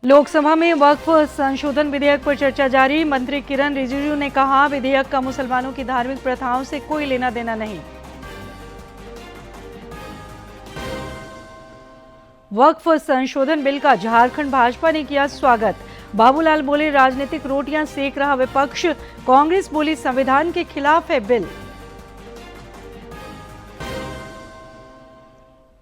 लोकसभा में वक्फ संशोधन विधेयक पर चर्चा जारी। मंत्री किरण रिजिजू ने कहा, विधेयक का मुसलमानों की धार्मिक प्रथाओं से कोई लेना देना नहीं। वक्फ संशोधन बिल का झारखंड भाजपा ने किया स्वागत। बाबूलाल बोले, राजनीतिक रोटियां सेक रहा विपक्ष। कांग्रेस बोली, संविधान के खिलाफ है बिल।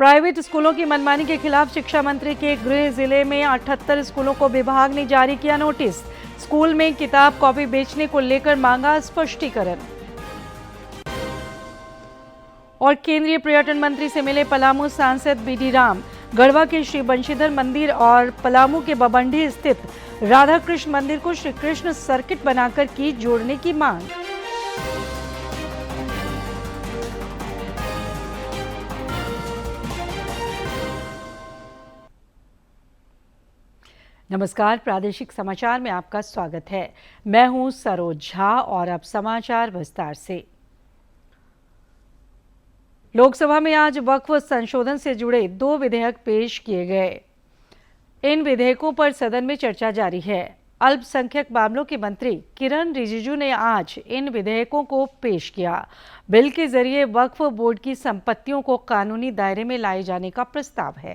प्राइवेट स्कूलों की मनमानी के खिलाफ शिक्षा मंत्री के गृह जिले में 78 स्कूलों को विभाग ने जारी किया नोटिस। स्कूल में किताब कॉपी बेचने को लेकर मांगा स्पष्टीकरण। और केंद्रीय पर्यटन मंत्री से मिले पलामू सांसद बीडी राम। गढ़वा के श्री बंशीधर मंदिर और पलामू के बबंडी स्थित राधा कृष्ण मंदिर को श्री कृष्ण सर्किट बनाकर की जोड़ने की मांग। नमस्कार, प्रादेशिक समाचार में आपका स्वागत है। मैं हूं सरोज झा और अब समाचार विस्तार से। लोकसभा में आज वक्फ संशोधन से जुड़े 2 विधेयक पेश किए गए। इन विधेयकों पर सदन में चर्चा जारी है। अल्पसंख्यक मामलों के मंत्री किरण रिजिजू ने आज इन विधेयकों को पेश किया। बिल के जरिए वक्फ बोर्ड की संपत्तियों को कानूनी दायरे में लाए जाने का प्रस्ताव है।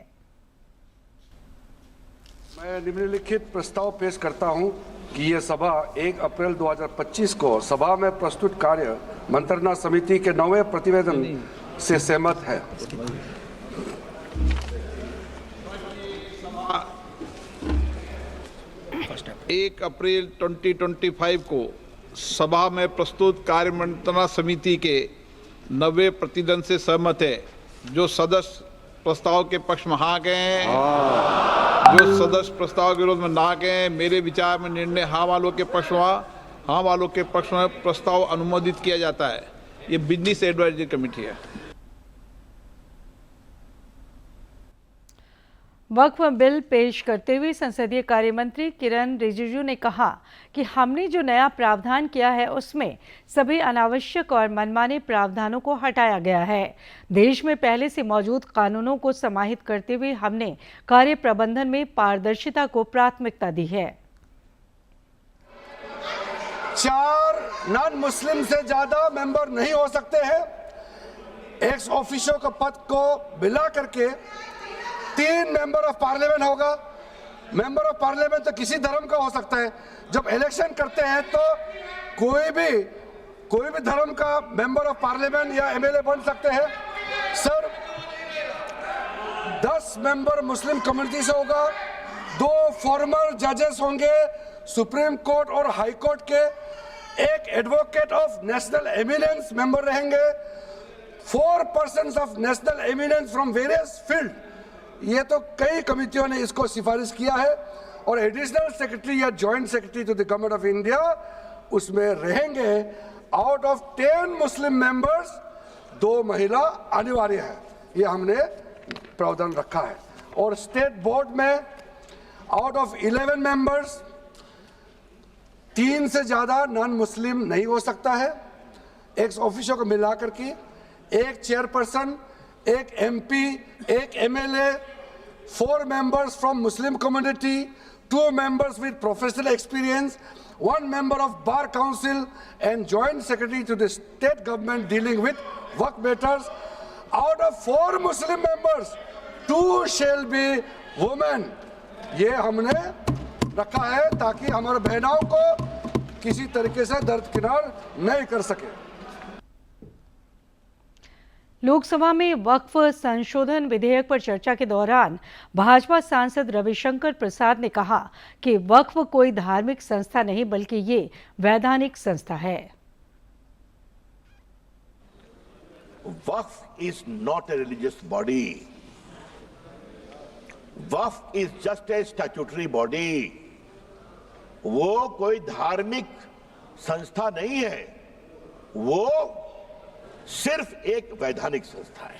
मैं निम्नलिखित प्रस्ताव पेश करता हूं कि यह सभा 1 अप्रैल 2025 को सभा में प्रस्तुत कार्य मंत्रणा समिति के 9वें प्रतिवेदन से सहमत है। एक अप्रैल 2025 को सभा में प्रस्तुत कार्य मंत्रणा समिति के 9वें प्रतिवेदन से सहमत है। जो सदस्य प्रस्ताव के पक्ष में हाँ गए हैं, जो सदस्य प्रस्ताव के विरोध में ना गए, मेरे विचार में निर्णय हाँ वालों के पक्ष में, हाँ वालों के पक्ष में प्रस्ताव अनुमोदित किया जाता है। ये बिजनेस एडवाइजरी कमेटी है। वक्फ बिल पेश करते हुए संसदीय कार्य मंत्री किरण रिजिजू ने कहा कि हमने जो नया प्रावधान किया है उसमें सभी अनावश्यक और मनमाने प्रावधानों को हटाया गया है। देश में पहले से मौजूद कानूनों को समाहित करते हुए हमने कार्य प्रबंधन में पारदर्शिता को प्राथमिकता दी है। 4 नॉन मुस्लिम से ज्यादा मेंबर नहीं हो सकते हैं। एक्स ऑफिशियो का पद को मिला करके 3 मेंबर ऑफ पार्लियामेंट होगा। मेंबर ऑफ पार्लियामेंट तो किसी धर्म का हो सकता है। जब इलेक्शन करते हैं तो कोई भी धर्म का मेंबर ऑफ पार्लियामेंट या एमएलए बन सकते हैं। सर, 10 मेंबर मुस्लिम कम्युनिटी से होगा, 2 फॉर्मर जजेस होंगे सुप्रीम कोर्ट और हाई कोर्ट के, 1 advocate of national eminence member रहेंगे, 4 persons of national eminence from various field. ये तो कई कमिटियों ने इसको सिफारिश किया है। और एडिशनल सेक्रेटरी या joint secretary to the government of India उसमें रहेंगे। आउट ऑफ 10 मुस्लिम मेंबर्स 2 महिला अनिवार्य है। ये हमने प्रावधान रखा है। और स्टेट बोर्ड में आउट ऑफ 11 मेंबर्स 3 से ज्यादा नॉन मुस्लिम नहीं हो सकता है। एक्स ऑफिसर को मिलाकर के 1 chairperson, 1 MP, 1 MLA, 4 members from Muslim community, 2 members with professional experience, 1 member of Bar Council and Joint Secretary to the state government dealing with work matters. Out of 4 Muslim members, 2 shall be women. ये हमने रखा है ताकि हमारे बहनों को किसी तरीके से दरकिनार नहीं कर सके। लोकसभा में वक्फ संशोधन विधेयक पर चर्चा के दौरान भाजपा सांसद रविशंकर प्रसाद ने कहा कि वक्फ कोई धार्मिक संस्था नहीं बल्कि ये वैधानिक संस्था है। Waqf is not a religious body. Waqf is just a statutory body. वो कोई धार्मिक संस्था नहीं है, वो सिर्फ एक वैधानिक संस्था है।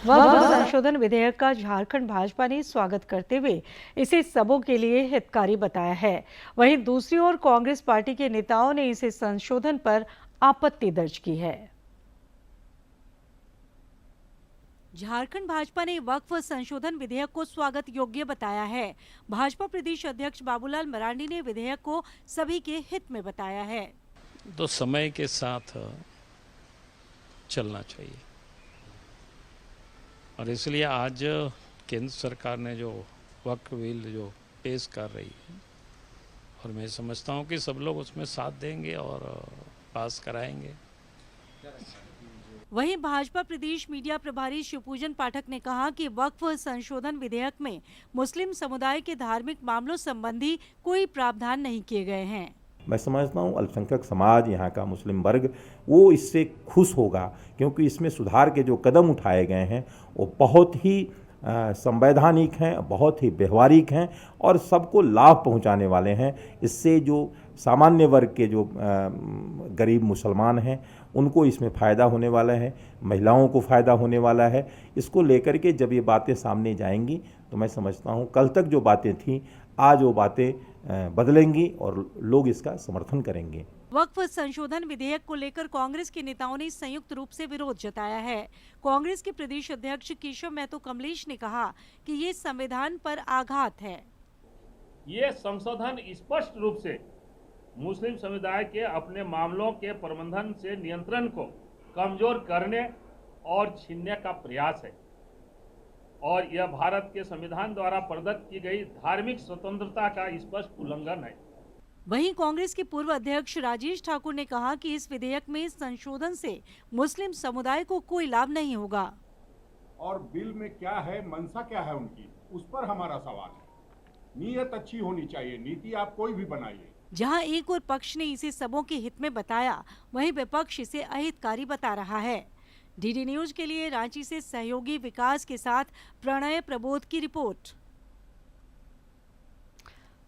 वक्फ संशोधन विधेयक का झारखंड भाजपा ने स्वागत करते हुए इसे सबों के लिए हितकारी बताया है। वहीं दूसरी ओर कांग्रेस पार्टी के नेताओं ने इसे संशोधन पर आपत्ति दर्ज की है। झारखंड भाजपा ने वक्फ संशोधन विधेयक को स्वागत योग्य बताया है। भाजपा प्रदेश अध्यक्ष बाबूलाल मरांडी ने विधेयक को सभी के हित में बताया है। तो समय के साथ चलना चाहिए और इसलिए आज केंद्र सरकार ने जो वक्फ बिल जो पेश कर रही है और मैं समझता हूँ कि सब लोग उसमें साथ देंगे और पास कराएंगे। वहीं भाजपा प्रदेश मीडिया प्रभारी शिवपूजन पाठक ने कहा कि वक्फ संशोधन विधेयक में मुस्लिम समुदाय के धार्मिक मामलों संबंधी कोई प्रावधान नहीं किए गए हैं। मैं समझता हूँ अल्पसंख्यक समाज, यहाँ का मुस्लिम वर्ग वो इससे खुश होगा, क्योंकि इसमें सुधार के जो कदम उठाए गए हैं वो बहुत ही संवैधानिक हैं, बहुत ही व्यवहारिक हैं और सबको लाभ पहुंचाने वाले हैं। इससे जो सामान्य वर्ग के जो गरीब मुसलमान हैं उनको इसमें फ़ायदा होने वाला है, महिलाओं को फ़ायदा होने वाला है। इसको लेकर के जब ये बातें सामने जाएंगी तो मैं समझता हूँ कल तक जो बातें थीं आज वो बातें बदलेंगी और लोग इसका समर्थन करेंगे। वक्फ संशोधन विधेयक को लेकर कांग्रेस के नेताओं ने संयुक्त रूप से विरोध जताया है। कांग्रेस के प्रदेश अध्यक्ष केशव महतो कमलेश ने कहा कि ये संविधान पर आघात है। ये संशोधन स्पष्ट रूप से मुस्लिम समुदाय के अपने मामलों के प्रबंधन से नियंत्रण को कमजोर करने और छीनने का प्रयास है और यह भारत के संविधान द्वारा प्रदत्त की गई धार्मिक स्वतंत्रता का स्पष्ट उल्लंघन है। वहीं कांग्रेस के पूर्व अध्यक्ष राजेश ठाकुर ने कहा कि इस विधेयक में संशोधन से मुस्लिम समुदाय को कोई लाभ नहीं होगा और बिल में क्या है, मंशा क्या है उनकी, उस पर हमारा सवाल है। नीयत अच्छी होनी चाहिए, नीति आप कोई भी बनाइए। जहां एक और पक्ष ने इसे सबों के हित में बताया, वहीं विपक्ष इसे अहितकारी बता रहा है। डीडी न्यूज के लिए रांची से सहयोगी विकास के साथ प्रणय प्रबोध की रिपोर्ट।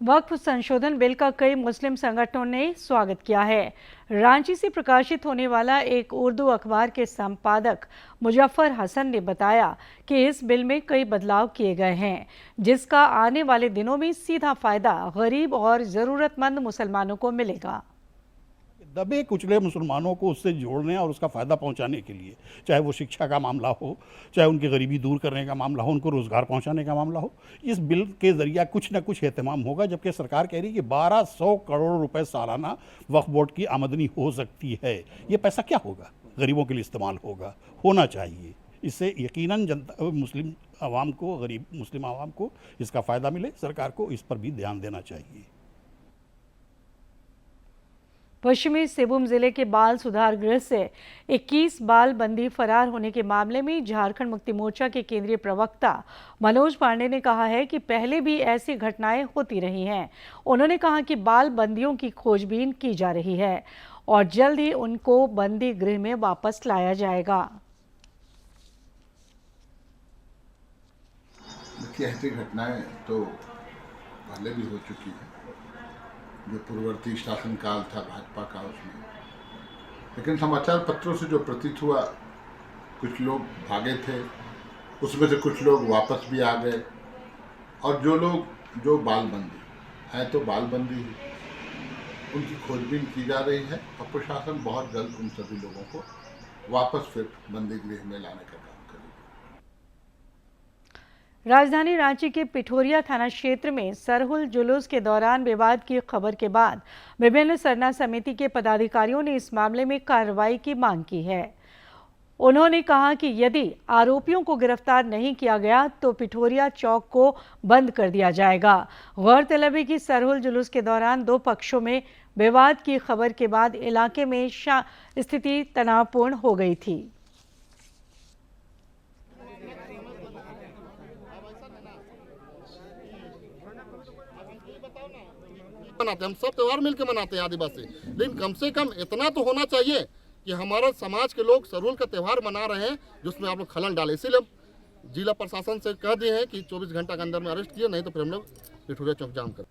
वक्फ संशोधन बिल का कई मुस्लिम संगठनों ने स्वागत किया है। रांची से प्रकाशित होने वाला एक उर्दू अखबार के संपादक मुजफ्फर हसन ने बताया कि इस बिल में कई बदलाव किए गए हैं, जिसका आने वाले दिनों में सीधा फायदा गरीब और ज़रूरतमंद मुसलमानों को मिलेगा। दबे कुचले मुसलमानों को उससे जोड़ने और उसका फ़ायदा पहुंचाने के लिए, चाहे वो शिक्षा का मामला हो, चाहे उनकी गरीबी दूर करने का मामला हो, उनको रोज़गार पहुंचाने का मामला हो, इस बिल के ज़रिए कुछ न कुछ एहतमाम होगा। जबकि सरकार कह रही है कि 1200 करोड़ रुपए सालाना वक्फ बोर्ड की आमदनी हो सकती है। ये पैसा क्या होगा? गरीबों के लिए इस्तेमाल होगा, होना चाहिए। इससे यकीनन जनता, मुस्लिम आवाम को, गरीब मुस्लिम आवाम को इसका फ़ायदा मिले। सरकार को इस पर भी ध्यान देना चाहिए। पश्चिमी सिंहभूम जिले के बाल सुधार गृह से 21 बाल बंदी फरार होने के मामले में झारखंड मुक्ति मोर्चा के केंद्रीय प्रवक्ता मनोज पांडे ने कहा है कि पहले भी ऐसी घटनाएं होती रही हैं। उन्होंने कहा कि बाल बंदियों की खोजबीन की जा रही है और जल्द ही उनको बंदी गृह में वापस लाया जाएगा। ऐसी घटनाएं तो पहले भी हो चुकी है, जो पूर्ववर्ती शासनकाल था भाजपा का उसमें। लेकिन समाचार पत्रों से जो प्रतीत हुआ, कुछ लोग भागे थे, उसमें से कुछ लोग वापस भी आ गए और जो लोग जो बालबंदी हैं तो बालबंदी ही, उनकी खोजबीन की जा रही है और प्रशासन बहुत जल्द उन सभी लोगों को वापस फिर बंदी गृह में लाने का काम करेगा। राजधानी रांची के पिठोरिया थाना क्षेत्र में सरहुल जुलूस के दौरान विवाद की खबर के बाद विभिन्न सरना समिति के पदाधिकारियों ने इस मामले में कार्रवाई की मांग की है। उन्होंने कहा कि यदि आरोपियों को गिरफ्तार नहीं किया गया तो पिठोरिया चौक को बंद कर दिया जाएगा। गौरतलब है कि सरहुल जुलूस के दौरान दो पक्षों में विवाद की खबर के बाद इलाके में स्थिति तनावपूर्ण हो गई थी। मनाते, हम सब त्योहार मिलकर मनाते हैं आदिवासी, लेकिन कम से कम इतना तो होना चाहिए कि हमारा समाज के लोग सरहुल का त्योहार मना रहे हैं जिसमें आप लोग खलल डाले। इसीलिए जिला प्रशासन से कह दिए हैं कि 24 घंटा के अंदर में अरेस्ट किए, नहीं तो फिर हम लोग पिठोरिया चौक जाम करें।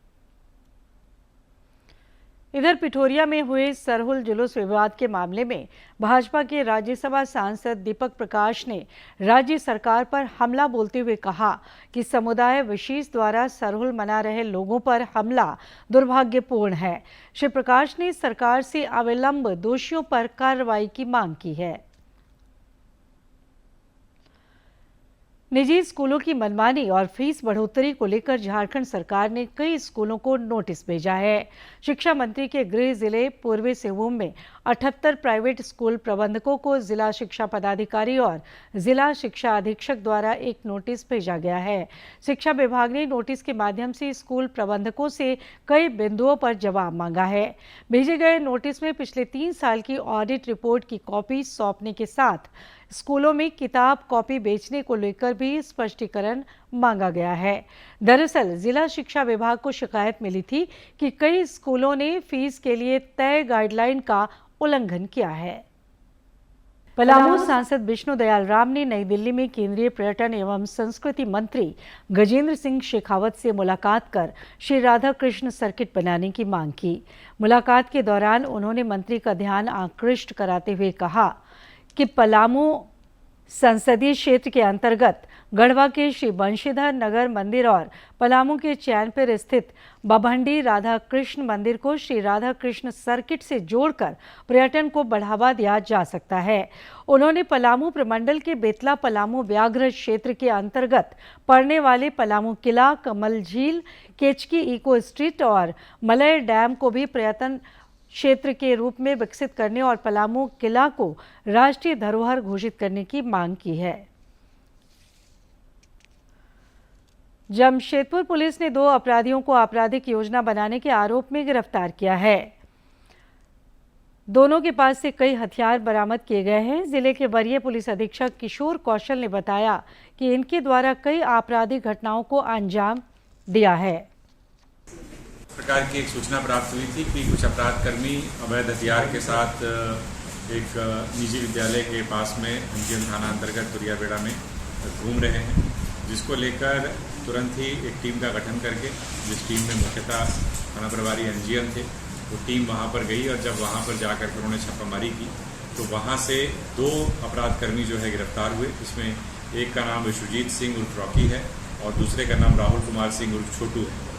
इधर पिठोरिया में हुए सरहुल जुलूस विवाद के मामले में भाजपा के राज्यसभा सांसद दीपक प्रकाश ने राज्य सरकार पर हमला बोलते हुए कहा कि समुदाय विशेष द्वारा सरहुल मना रहे लोगों पर हमला दुर्भाग्यपूर्ण है। श्री प्रकाश ने सरकार से अविलंब दोषियों पर कार्रवाई की मांग की है। निजी स्कूलों की मनमानी और फीस बढ़ोतरी को लेकर झारखंड सरकार ने कई स्कूलों को नोटिस भेजा है। शिक्षा मंत्री के गृह जिले पूर्वी सिंहभूम में 78 प्राइवेट स्कूल प्रबंधकों को जिला शिक्षा पदाधिकारी और जिला शिक्षा अधीक्षक द्वारा एक नोटिस भेजा गया है। शिक्षा विभाग ने नोटिस के माध्यम से स्कूल प्रबंधकों से कई बिंदुओं पर जवाब मांगा है। भेजे गए नोटिस में पिछले 3 साल की ऑडिट रिपोर्ट की कॉपी सौंपने के साथ स्कूलों में किताब कॉपी बेचने को लेकर भी स्पष्टीकरण मांगा गया है। दरअसल जिला शिक्षा विभाग को शिकायत मिली थी कि कई स्कूलों ने फीस के लिए तय गाइडलाइन का उल्लंघन किया है। पलामू सांसद विष्णु दयाल राम ने नई दिल्ली में केंद्रीय पर्यटन एवं संस्कृति मंत्री गजेंद्र सिंह शेखावत से मुलाकात कर श्री राधा कृष्ण सर्किट बनाने की मांग की। मुलाकात के दौरान उन्होंने मंत्री का ध्यान आकृष्ट कराते हुए कहा कि पलामू संसदीय क्षेत्र के अंतर्गत गढ़वा के श्री बंशीधर नगर मंदिर और पलामू के चैनपुर स्थित बभंडी राधा कृष्ण मंदिर को श्री राधा कृष्ण सर्किट से जोड़कर पर्यटन को बढ़ावा दिया जा सकता है। उन्होंने पलामू प्रमंडल के बेतला पलामू व्याघ्र क्षेत्र के अंतर्गत पड़ने वाले पलामू किला, कमल झील, केचकी इको स्ट्रीट और मलय डैम को भी पर्यटन क्षेत्र के रूप में विकसित करने और पलामू किला को राष्ट्रीय धरोहर घोषित करने की मांग की है। जमशेदपुर पुलिस ने 2 अपराधियों को आपराधिक योजना बनाने के आरोप में गिरफ्तार किया है। दोनों के पास से कई हथियार बरामद किए गए हैं। जिले के वरीय पुलिस अधीक्षक किशोर कौशल ने बताया कि इनके द्वारा कई आपराधिक घटनाओं को अंजाम दिया है। प्रकार की एक सूचना प्राप्त हुई थी कि कुछ अपराधकर्मी अवैध हथियार के साथ एक निजी विद्यालय के पास में अंजियन थाना अंतर्गत तुरियाबेड़ा में घूम रहे हैं, जिसको लेकर तुरंत ही एक टीम का गठन करके, जिस टीम में मुख्यतः थाना प्रभारी अंजियन थे, वो टीम वहां पर गई और जब वहां पर जाकर के उन्होंने छापामारी की तो वहां से 2 अपराधकर्मी जो है गिरफ्तार हुए। इसमें एक का नाम विश्वजीत सिंह उर्फ रॉकी है और दूसरे का नाम राहुल कुमार सिंह उर्फ छोटू है।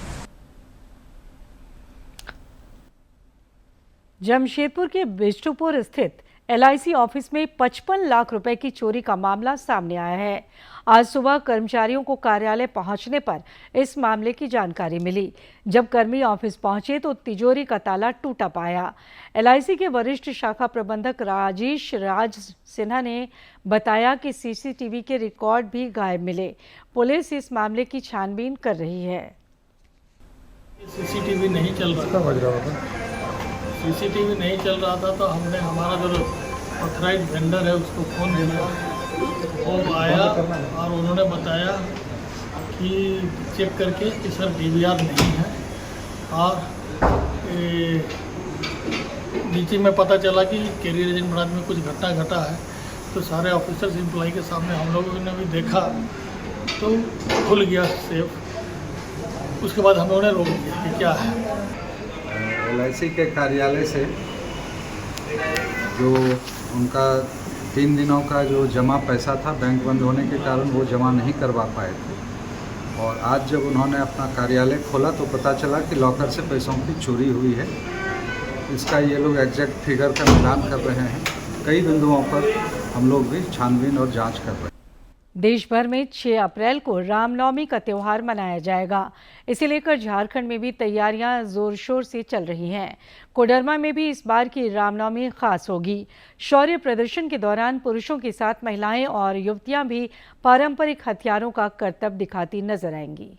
जमशेदपुर के बिष्टुपुर स्थित LIC ऑफिस में 55 लाख रुपए की चोरी का मामला सामने आया है। आज सुबह कर्मचारियों को कार्यालय पहुंचने पर इस मामले की जानकारी मिली। जब कर्मी ऑफिस पहुंचे तो तिजोरी का ताला टूटा पाया। LIC के वरिष्ठ शाखा प्रबंधक राजेश राज सिन्हा ने बताया कि CCTV के रिकॉर्ड भी गायब मिले। पुलिस इस मामले की छानबीन कर रही है। CCTV नहीं चल रहा था। CCTV नहीं चल रहा था तो हमने हमारा जो ऑथराइज्ड वेंडर है उसको फ़ोन किया, वो आया और उन्होंने बताया कि चेक करके कि सर DVR नहीं है। और नीचे में पता चला कि कैरियर एजेंट ब्रांच में कुछ घटना घटा है, तो सारे ऑफिसर्स एम्प्लॉय के सामने हम लोगों ने भी देखा तो खुल गया सेफ। उसके बाद हम लोगों ने रोक दिया कि क्या है। LIC के कार्यालय से जो उनका 3 दिनों का जो जमा पैसा था, बैंक बंद होने के कारण वो जमा नहीं करवा पाए थे और आज जब उन्होंने अपना कार्यालय खोला तो पता चला कि लॉकर से पैसों की चोरी हुई है। इसका ये लोग एग्जैक्ट फिगर का मिलान कर रहे हैं। कई बिंदुओं पर हम लोग भी छानबीन और जांच कर रहे हैं। देश भर में 6 अप्रैल को रामनवमी का त्यौहार मनाया जाएगा। इसे लेकर झारखंड में भी तैयारियां जोर शोर से चल रही हैं। कोडरमा में भी इस बार की रामनवमी खास होगी। शौर्य प्रदर्शन के दौरान पुरुषों के साथ महिलाएं और युवतियां भी पारंपरिक हथियारों का करतब दिखाती नजर आएंगी।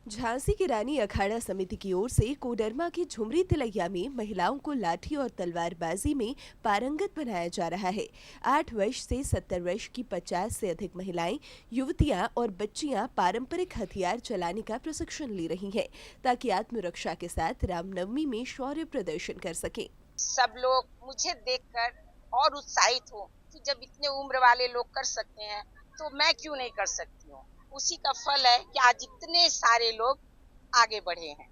झांसी की रानी अखाड़ा समिति की ओर से कोडरमा के झुमरी तिलैया में महिलाओं को लाठी और तलवारबाजी में पारंगत बनाया जा रहा है। 8 वर्ष से 70 वर्ष की 50 से अधिक महिलाएं, युवतियां और बच्चियां पारंपरिक हथियार चलाने का प्रशिक्षण ले रही हैं, ताकि आत्मरक्षा के साथ रामनवमी में शौर्य प्रदर्शन कर सकें। सब लोग मुझे देखकर और उत्साहित हो कि जब इतने उम्र वाले लोग कर सकते हैं तो मैं क्यों नहीं कर सकती हूँ। उसी का फल है कि आज इतने सारे लोग आगे बढ़े हैं।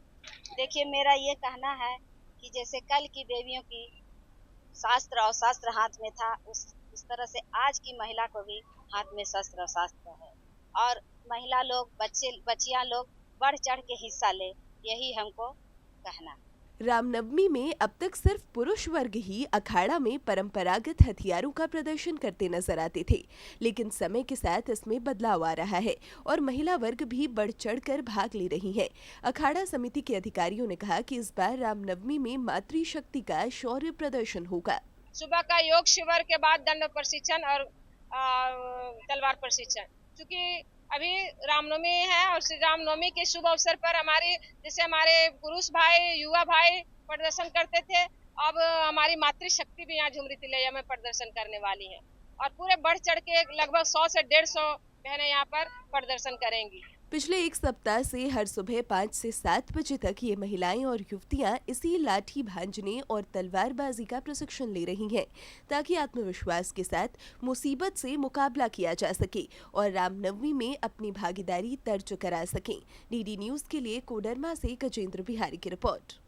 देखिए, मेरा ये कहना है कि जैसे कल की देवियों की शास्त्र और शास्त्र हाथ में था, उस तरह से आज की महिला को भी हाथ में शस्त्र और शास्त्र है और महिला लोग, बच्चियां लोग बढ़ चढ़ के हिस्सा ले, यही हमको कहना है। रामनवमी में अब तक सिर्फ पुरुष वर्ग ही अखाड़ा में परंपरागत हथियारों का प्रदर्शन करते नजर आते थे, लेकिन समय के साथ इसमें बदलाव आ रहा है और महिला वर्ग भी बढ़ चढ़कर भाग ले रही है। अखाड़ा समिति के अधिकारियों ने कहा कि इस बार रामनवमी में मातृशक्ति का शौर्य प्रदर्शन होगा। सुबह का योग शिविर के बाद दंड प्रशिक्षण और तलवार प्रशिक्षण, क्योंकि अभी रामनवमी है और श्री रामनवमी के शुभ अवसर पर हमारे पुरुष भाई युवा भाई प्रदर्शन करते थे, अब हमारी मातृशक्ति भी यहाँ झुमरी तिलैया में प्रदर्शन करने वाली है और पूरे बढ़ चढ़ के लगभग 100 से 150 बहनें यहाँ पर प्रदर्शन करेंगी। पिछले एक सप्ताह से हर सुबह 5 से 7 बजे तक ये महिलाएं और युवतियां इसी लाठी भांजने और तलवारबाजी का प्रशिक्षण ले रही हैं, ताकि आत्मविश्वास के साथ मुसीबत से मुकाबला किया जा सके और रामनवमी में अपनी भागीदारी दर्ज करा सकें। डीडी न्यूज के लिए कोडरमा से गजेंद्र बिहारी की रिपोर्ट।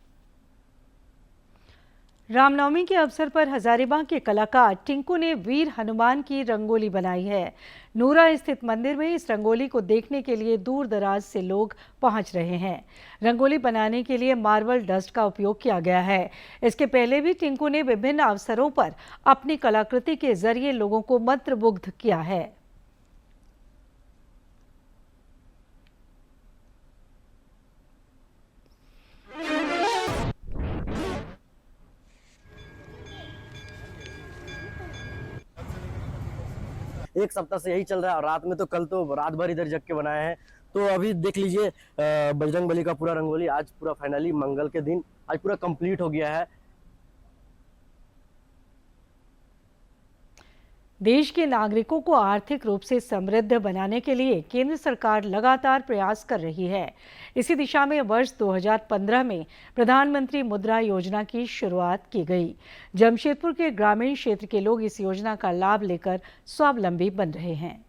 रामनवमी के अवसर पर हजारीबाग के कलाकार टिंकू ने वीर हनुमान की रंगोली बनाई है। नूरा स्थित मंदिर में इस रंगोली को देखने के लिए दूर दराज से लोग पहुंच रहे हैं। रंगोली बनाने के लिए मार्बल डस्ट का उपयोग किया गया है। इसके पहले भी टिंकू ने विभिन्न अवसरों पर अपनी कलाकृति के जरिए लोगों को मंत्रमुग्ध किया है। एक सप्ताह से यही चल रहा है और रात में तो कल तो रात भर इधर जग के बनाए हैं। तो अभी देख लीजिए बजरंगबली का पूरा रंगोली आज पूरा फाइनली मंगल के दिन आज पूरा कंप्लीट हो गया है। देश के नागरिकों को आर्थिक रूप से समृद्ध बनाने के लिए केंद्र सरकार लगातार प्रयास कर रही है। इसी दिशा में वर्ष 2015 में प्रधानमंत्री मुद्रा योजना की शुरुआत की गई। जमशेदपुर के ग्रामीण क्षेत्र के लोग इस योजना का लाभ लेकर स्वावलंबी बन रहे हैं।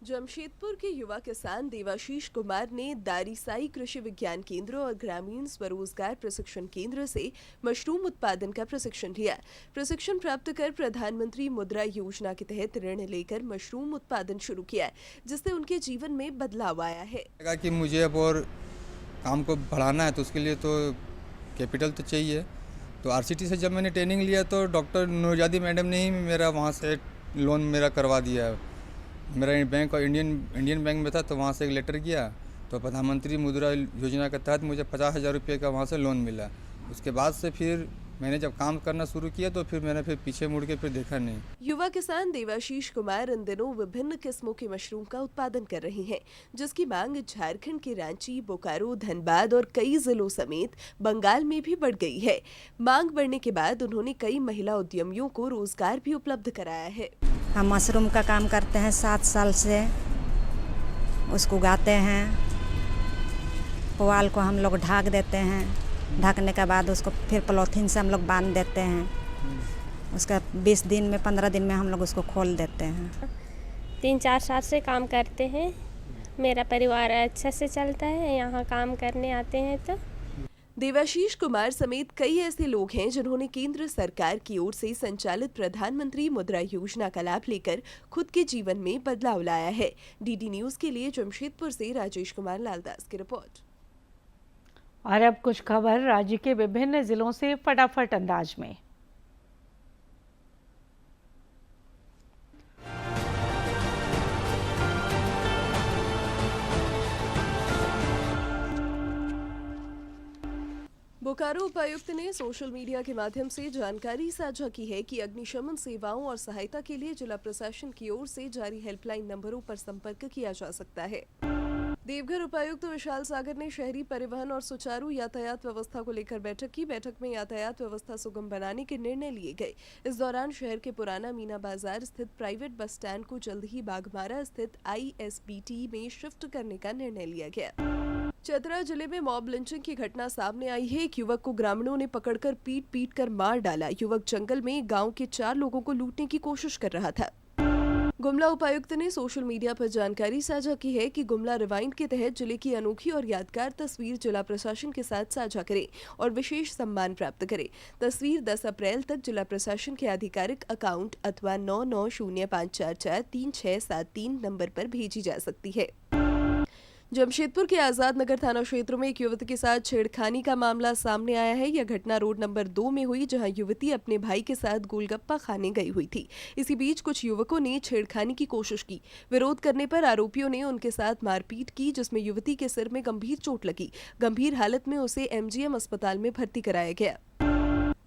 जमशेदपुर के युवा किसान देवाशीष कुमार ने दारीसाई कृषि विज्ञान केंद्र और ग्रामीण स्वरोजगार प्रशिक्षण केंद्र से मशरूम उत्पादन का प्रशिक्षण लिया। प्रशिक्षण प्राप्त कर प्रधानमंत्री मुद्रा योजना के तहत ऋण लेकर मशरूम उत्पादन शुरू किया, जिससे उनके जीवन में बदलाव आया है। कि मुझे अब और काम को बढ़ाना है तो उसके लिए तो कैपिटल तो चाहिए। तो आरसीटी से जब मैंने ट्रेनिंग लिया तो डॉक्टर नूरजादी मैडम ने ही मेरा वहाँ से लोन मेरा करवा दिया। मेरा बैंक और इंडियन बैंक में था तो वहाँ से एक लेटर किया तो प्रधानमंत्री मुद्रा योजना के तहत मुझे 50,000 रुपये का वहाँ से लोन मिला। उसके बाद से फिर मैंने जब काम करना शुरू किया तो फिर मैंने पीछे मुड़ के फिर देखा नहीं। युवा किसान देवाशीष कुमार इन दिनों विभिन्न किस्मों के मशरूम का उत्पादन कर रहे हैं, जिसकी मांग झारखंड के रांची, बोकारो, धनबाद और कई जिलों समेत बंगाल में भी बढ़ गई है। मांग बढ़ने के बाद उन्होंने कई महिला उद्यमियों को रोजगार भी उपलब्ध कराया है। हम मशरूम का काम करते हैं 7 साल से, उसको उगाते हैं, पुआल को हम लोग ढक देते हैं, ढकने के बाद उसको फिर पॉलीथीन से हम लोग बांध देते हैं। उसका 20 दिन में 15 दिन में हम लोग उसको खोल देते हैं। 3-4 साल से काम करते हैं, मेरा परिवार अच्छे से चलता है, यहाँ काम करने आते हैं। तो देवाशीष कुमार समेत कई ऐसे लोग हैं जिन्होंने केंद्र सरकार की ओर से संचालित प्रधानमंत्री मुद्रा योजना का लाभ लेकर खुद के जीवन में बदलाव लाया है। डीडी न्यूज के लिए जमशेदपुर से राजेश कुमार लालदास की रिपोर्ट। और अब कुछ खबर राज्य के विभिन्न जिलों से फटाफट अंदाज में। बोकारो उपायुक्त ने सोशल मीडिया के माध्यम से जानकारी साझा की है कि अग्निशमन सेवाओं और सहायता के लिए जिला प्रशासन की ओर से जारी हेल्पलाइन नंबरों पर संपर्क किया जा सकता है। देवघर उपायुक्त विशाल सागर ने शहरी परिवहन और सुचारू यातायात व्यवस्था को लेकर बैठक की। बैठक में यातायात व्यवस्था सुगम बनाने के निर्णय लिए गए। इस दौरान शहर के पुराना मीना बाजार स्थित प्राइवेट बस स्टैंड को जल्द ही बाघमारा स्थित ISBT में शिफ्ट करने का निर्णय लिया गया। चतरा जिले में मॉब लिंचिंग की घटना सामने आई है। एक युवक को ग्रामीणों ने पकड़कर पीट कर मार डाला। युवक जंगल में गांव के 4 लोगों को लूटने की कोशिश कर रहा था। गुमला उपायुक्त ने सोशल मीडिया पर जानकारी साझा की है कि गुमला रिवाइंड के तहत जिले की अनोखी और यादगार तस्वीर जिला प्रशासन के साथ साझा करें और विशेष सम्मान प्राप्त करें। तस्वीर 10 अप्रैल तक जिला प्रशासन के आधिकारिक अकाउंट अथवा 9905443673 नंबर पर भेजी जा सकती है। जमशेदपुर के आजाद नगर थाना क्षेत्र में एक युवती के साथ छेड़खानी का मामला सामने आया है। यह घटना रोड नंबर 2 में हुई, जहां युवती अपने भाई के साथ गोलगप्पा खाने गई हुई थी। इसी बीच कुछ युवकों ने छेड़खानी की कोशिश की। विरोध करने पर आरोपियों ने उनके साथ मारपीट की, जिसमें युवती के सिर में गंभीर चोट लगी। गंभीर हालत में उसे MGM अस्पताल में भर्ती कराया गया।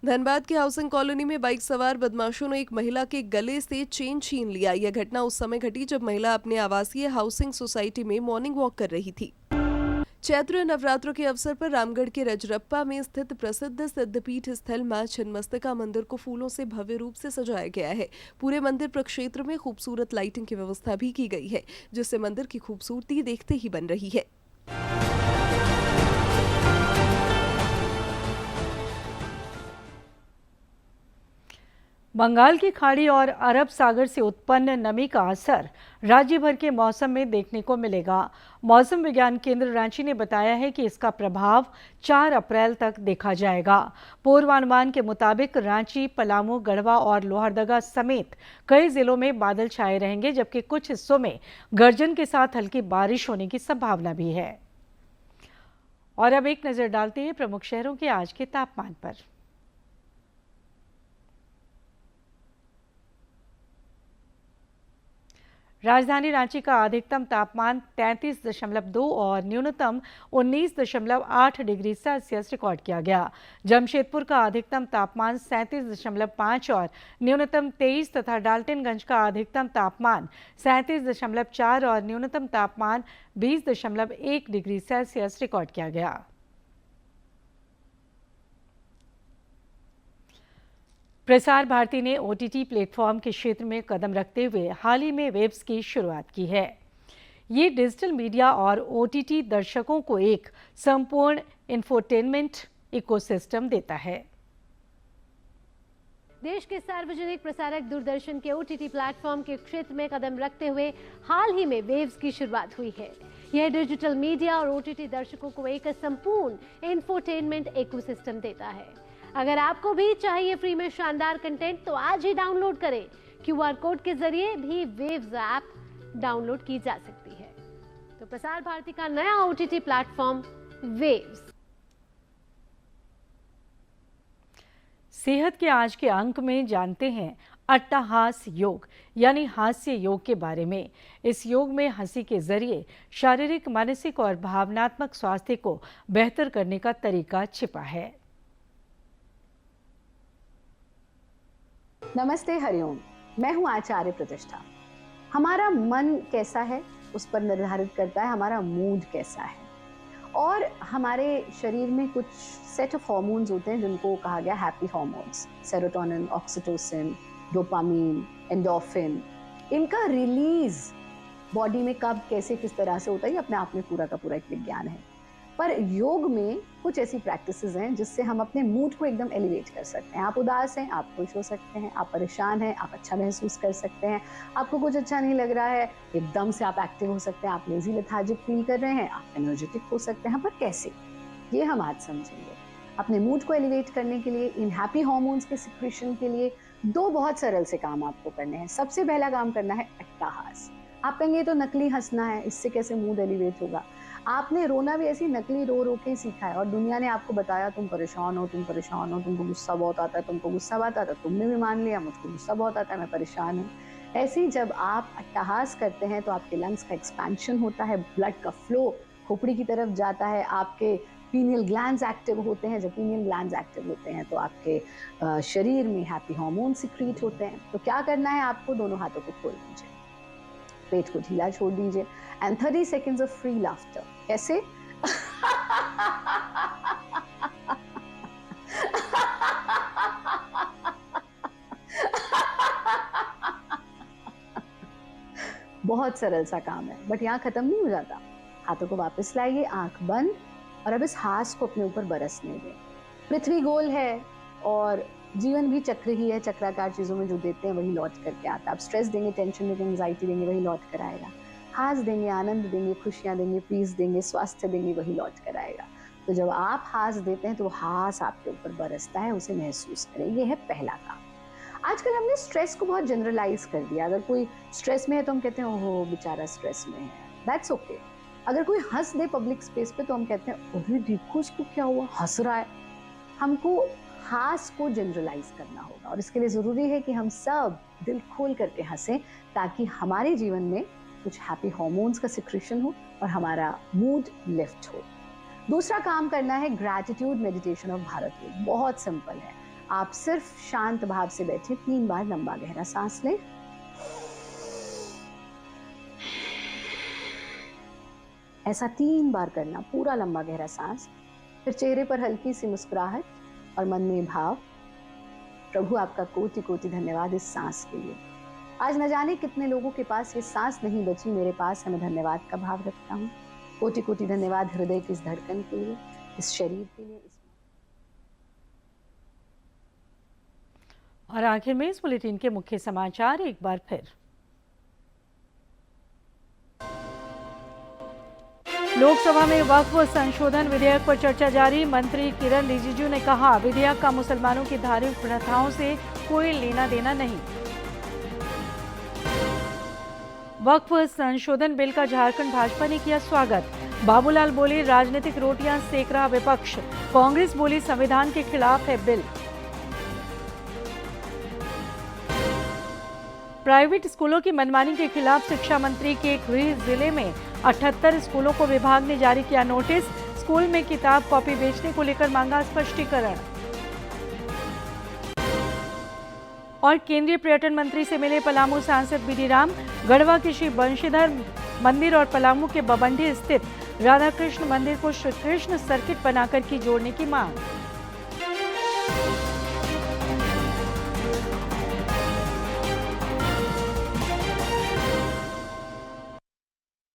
धनबाद के हाउसिंग कॉलोनी में बाइक सवार बदमाशों ने एक महिला के गले से चेन छीन लिया। यह घटना उस समय घटी जब महिला अपने आवासीय हाउसिंग सोसाइटी में मॉर्निंग वॉक कर रही थी। चैत्र नवरात्रों के अवसर पर रामगढ़ के रजरप्पा में स्थित प्रसिद्ध सिद्धपीठ स्थल मां छिन्नमस्तिका मंदिर को फूलों से भव्य रूप से सजाया गया है। पूरे मंदिर प्रक्षेत्र में खूबसूरत लाइटिंग की व्यवस्था भी की गई है, जिससे मंदिर की खूबसूरती देखते ही बन रही है। बंगाल की खाड़ी और अरब सागर से उत्पन्न नमी का असर राज्य भर के मौसम में देखने को मिलेगा। मौसम विज्ञान केंद्र रांची ने बताया है कि इसका प्रभाव 4 अप्रैल तक देखा जाएगा। पूर्वानुमान के मुताबिक रांची, पलामू, गढ़वा और लोहरदगा समेत कई जिलों में बादल छाए रहेंगे, जबकि कुछ हिस्सों में गर्जन के साथ हल्की बारिश होने की संभावना भी है। और अब एक नजर डालते हैं प्रमुख शहरों के आज के तापमान पर। राजधानी रांची का अधिकतम तापमान 33.2 और न्यूनतम 19.8 डिग्री सेल्सियस रिकॉर्ड किया गया। जमशेदपुर का अधिकतम तापमान 37.5 और न्यूनतम 23 तथा डाल्टनगंज का अधिकतम तापमान 37.4 और न्यूनतम तापमान 20.1 डिग्री सेल्सियस रिकॉर्ड किया गया। प्रसार भारती ने OTT प्लेटफॉर्म के क्षेत्र में कदम रखते हुए हाल ही में वेब्स की शुरुआत की है। ये डिजिटल मीडिया और OTT दर्शकों को एक संपूर्ण इंफोटेनमेंट इकोसिस्टम देता है। देश के सार्वजनिक प्रसारक दूरदर्शन के OTT प्लेटफॉर्म के क्षेत्र में कदम रखते हुए हाल ही में वेव्स की शुरुआत हुई है। यह डिजिटल मीडिया और OTT दर्शकों को एक संपूर्ण इंफोटेनमेंट इकोसिस्टम देता है। अगर आपको भी चाहिए फ्री में शानदार कंटेंट, तो आज ही डाउनलोड करें। QR कोड के जरिए भी वेव्स ऐप डाउनलोड की जा सकती है। तो प्रसार भारती का नया OTT प्लेटफॉर्म वेव्स। सेहत के आज के अंक में जानते हैं अट्टहास योग यानी हास्य योग के बारे में। इस योग में हंसी के जरिए शारीरिक, मानसिक और भावनात्मक स्वास्थ्य को बेहतर करने का तरीका छिपा है। नमस्ते, हरिओम। मैं हूं आचार्य प्रतिष्ठा। हमारा मन कैसा है उस पर निर्धारित करता है हमारा मूड कैसा है। और हमारे शरीर में कुछ सेट ऑफ हार्मोन्स होते हैं जिनको कहा गया happy hormones, serotonin, oxytocin, dopamine, endorphin. इनका रिलीज बॉडी में कब, कैसे, किस तरह से होता है, ये अपने आप में पूरा का पूरा एक विज्ञान है। पर योग में कुछ ऐसी प्रैक्टिसेस हैं जिससे हम अपने मूड को एकदम एलिवेट कर सकते हैं। आप उदास हैं, आप खुश हो सकते हैं। आप परेशान हैं, आप अच्छा महसूस कर सकते हैं। आपको कुछ अच्छा नहीं लग रहा है, एकदम से आप एक्टिव हो सकते हैं। आप लेजी, लेथार्जिक फील कर रहे हैं, आप एनर्जेटिक हो सकते हैं। पर कैसे, ये हम आज समझेंगे। अपने मूड को एलिवेट करने के लिए, इन हैप्पी हार्मोन्स के सिक्रेशन के लिए 2 बहुत सरल से काम आपको करने हैं। सबसे पहला काम करना है अट्टहास। आप कहेंगे तो नकली हंसना है, इससे कैसे मूड एलिवेट होगा। आपने रोना भी ऐसी नकली रो रो के सीखा है और दुनिया ने आपको बताया तुम परेशान हो, तुम परेशान हो, तुमको गुस्सा बहुत आता है, तुमको गुस्सा आता है, तुमने भी मान लिया मुझको गुस्सा बहुत आता है, मैं परेशान हूँ। ऐसे ही जब आप अट्टहास करते हैं तो आपके लंग्स का एक्सपेंशन होता है, ब्लड का फ्लो खोपड़ी की तरफ जाता है, आपके पीनियल ग्लैंड्स एक्टिव होते हैं। जब पीनियल ग्लैंड्स एक्टिव होते हैं तो आपके शरीर में हैप्पी हार्मोन सिक्रीट होते हैं। तो क्या करना है आपको, दोनों हाथों को खोल दीजिए, पेट को ढीला छोड़ दीजिए and 30 seconds of free laughter. कैसे? बहुत सरल सा काम है, बट यहाँ खत्म नहीं हो जाता। हाथों को वापस लाइए, आंख बंद, और अब इस हास को अपने ऊपर बरसने दें। पृथ्वी गोल है और जीवन भी चक्र ही है। चक्राकार चीजों में जो देते हैं वही लौट करके आता है। आप स्ट्रेस देंगे, टेंशन देंगे, एंजाइटी देंगे, वही लौट कर आएगा। हास देंगे, आनंद देंगे, खुशियां देंगे, पीस देंगे, स्वास्थ्य देंगे, वही लौट कर आएगा। तो जब आप हास देते हैं तो हास आपके ऊपर बरसता है, उसे महसूस करें। ये है पहला काम। आजकल हमने स्ट्रेस को बहुत जनरलाइज कर दिया। अगर कोई स्ट्रेस में है तो हम कहते हैं ओहो बेचारा स्ट्रेस में है। That's okay. अगर कोई हंस दे पब्लिक स्पेस पे तो हम कहते हैं अरे देखो इसको क्या हुआ, हंस रहा है। हमको हास को जनरलाइज करना होगा और इसके लिए जरूरी है कि हम सब दिल खोल करके हंसें ताकि हमारे जीवन में कुछ हैप्पी हार्मोन्स का सिक्रेशन हो और हमारा मूड लिफ्ट हो। दूसरा काम करना है ग्रैटिट्यूड मेडिटेशन ऑफ भारत योग। बहुत सिंपल है, आप सिर्फ शांत भाव से बैठे 3 बार लंबा गहरा सांस लें, ऐसा 3 बार करना, पूरा लंबा गहरा सांस, फिर चेहरे पर हल्की सी मुस्कुराहट और मन में भाव, प्रभु आपका कोटि कोटि धन्यवाद इस सांस के लिए। आज न जाने कितने लोगों के पास ये सांस नहीं बची, मेरे पास है, मैं धन्यवाद का भाव रखता हूँ। कोटि कोटि धन्यवाद हृदय की इस धड़कन के लिए, इस शरीर के लिए। और आखिर में इस बुलेटिन के मुख्य समाचार एक बार फिर। लोकसभा में वक्फ संशोधन विधेयक पर चर्चा जारी। मंत्री किरण रिजिजू ने कहा, विधेयक का मुसलमानों की धार्मिक प्रथाओं से कोई लेना देना नहीं। वक्फ संशोधन बिल का झारखंड भाजपा ने किया स्वागत। बाबूलाल बोले, राजनीतिक रोटियां सेक रहा विपक्ष। कांग्रेस बोली, संविधान के खिलाफ है बिल। प्राइवेट स्कूलों की मनमानी के खिलाफ शिक्षा मंत्री के गृह जिले में 78 स्कूलों को विभाग ने जारी किया नोटिस। स्कूल में किताब कॉपी बेचने को लेकर मांगा स्पष्टीकरण। और केंद्रीय पर्यटन मंत्री से मिले पलामू सांसद बीडी राम। गढ़वा के श्री बंशीधर मंदिर और पलामू के बबंडी स्थित राधा कृष्ण मंदिर को श्री कृष्ण सर्किट बनाकर की जोड़ने की मांग।